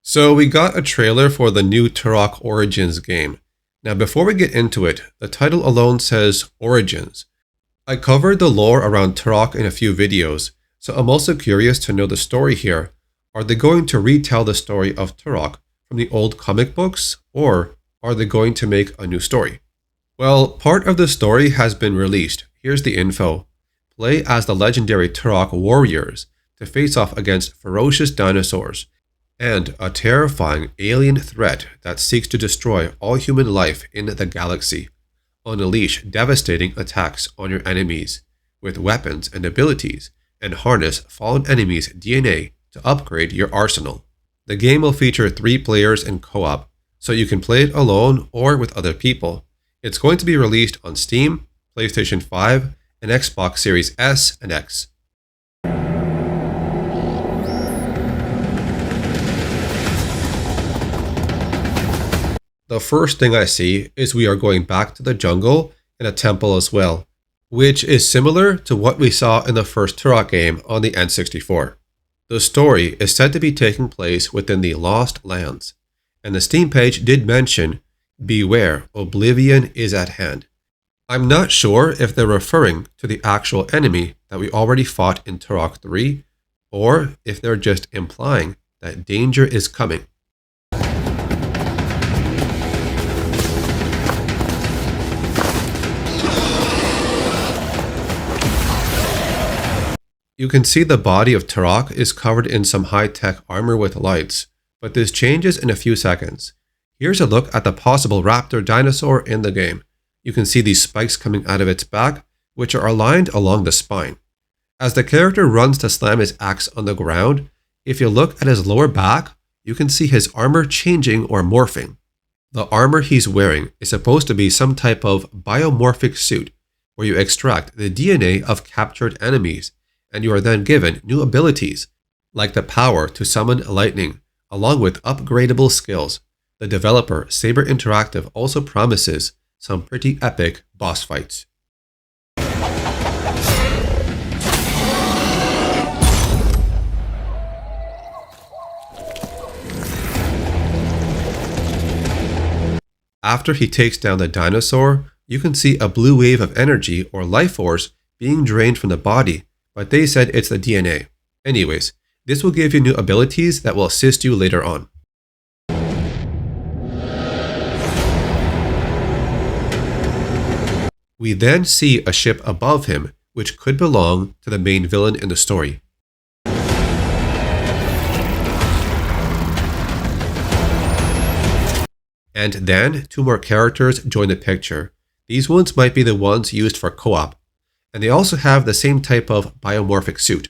So we got a trailer for the new Turok Origins game. Now before we get into it, the title alone says Origins. I covered the lore around Turok in a few videos, so I'm also curious to know the story here. Are they going to retell the story of Turok from the old comic books, or are they going to make a new story? Well, part of the story has been released. Here's the info. Play as the legendary Turok warriors to face off against ferocious dinosaurs and a terrifying alien threat that seeks to destroy all human life in the galaxy. Unleash devastating attacks on your enemies with weapons and abilities, and harness fallen enemies' DNA to upgrade your arsenal. The game will feature 3 players in co-op, so you can play it alone or with other people. It's going to be released on Steam, PlayStation 5, and Xbox Series S and X. The first thing I see is we are going back to the jungle and a temple as well, which is similar to what we saw in the first Turok game on the N64. The story is said to be taking place within the Lost Lands, and the Steam page did mention, "Beware, Oblivion is at hand." I'm not sure if they're referring to the actual enemy that we already fought in Turok 3, or if they're just implying that danger is coming. You can see the body of Turok is covered in some high-tech armor with lights, but this changes in a few seconds. Here's a look at the possible raptor dinosaur in the game. You can see these spikes coming out of its back, which are aligned along the spine. As the character runs to slam his axe on the ground, if you look at his lower back, you can see his armor changing or morphing. The armor he's wearing is supposed to be some type of biomorphic suit, where you extract the DNA of captured enemies, and you are then given new abilities, like the power to summon lightning, along with upgradable skills. The developer, Saber Interactive, also promises some pretty epic boss fights. After he takes down the dinosaur, you can see a blue wave of energy or life force being drained from the body, but they said it's the DNA. Anyways, this will give you new abilities that will assist you later on. We then see a ship above him, which could belong to the main villain in the story. And then 2 more characters join the picture. These ones might be the ones used for co-op, and they also have the same type of biomorphic suit.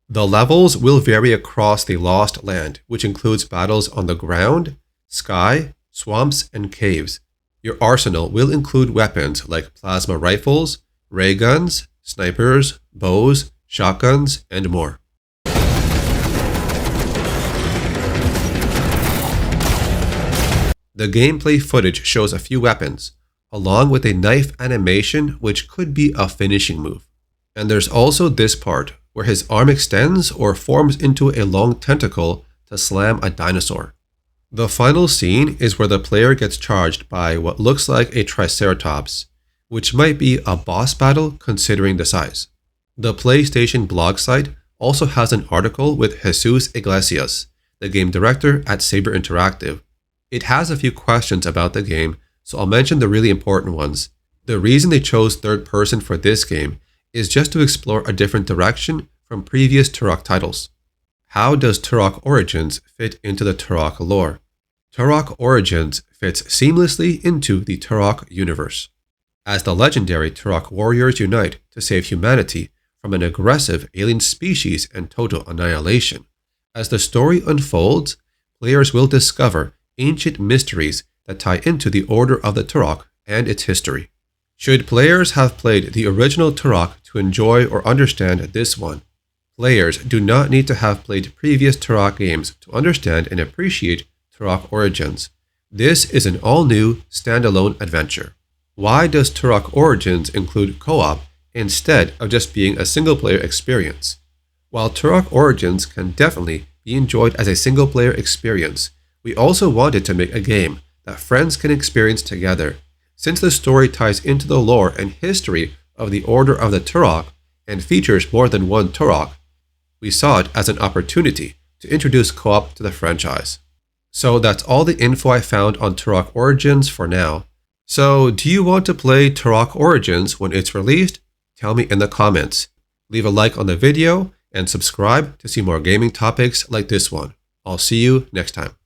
The levels will vary across the Lost Land, which includes battles on the ground, sky, swamps, and caves. Your arsenal will include weapons like plasma rifles, ray guns, snipers, bows, shotguns, and more. The gameplay footage shows a few weapons, along with a knife animation which could be a finishing move. And there's also this part, where his arm extends or forms into a long tentacle to slam a dinosaur. The final scene is where the player gets charged by what looks like a Triceratops, which might be a boss battle considering the size. The PlayStation blog site also has an article with Jesus Iglesias, the game director at Saber Interactive. It has a few questions about the game, so I'll mention the really important ones. The reason they chose third person for this game is just to explore a different direction from previous Turok titles. How does Turok Origins fit into the Turok lore? Turok Origins fits seamlessly into the Turok universe, as the legendary Turok warriors unite to save humanity from an aggressive alien species and total annihilation. As the story unfolds, players will discover ancient mysteries that tie into the Order of the Turok and its history. Should players have played the original Turok to enjoy or understand this one? Players do not need to have played previous Turok games to understand and appreciate Turok Origins. This is an all-new, standalone adventure. Why does Turok Origins include co-op instead of just being a single-player experience. While Turok Origins can definitely be enjoyed as a single-player experience, we also wanted to make a game that friends can experience together. Since the story ties into the lore and history of the Order of the Turok and features more than one Turok, we saw it as an opportunity to introduce co-op to the franchise. So that's all the info I found on Turok Origins for now. So do you want to play Turok Origins when it's released? Tell me in the comments. Leave a like on the video and subscribe to see more gaming topics like this one. I'll see you next time.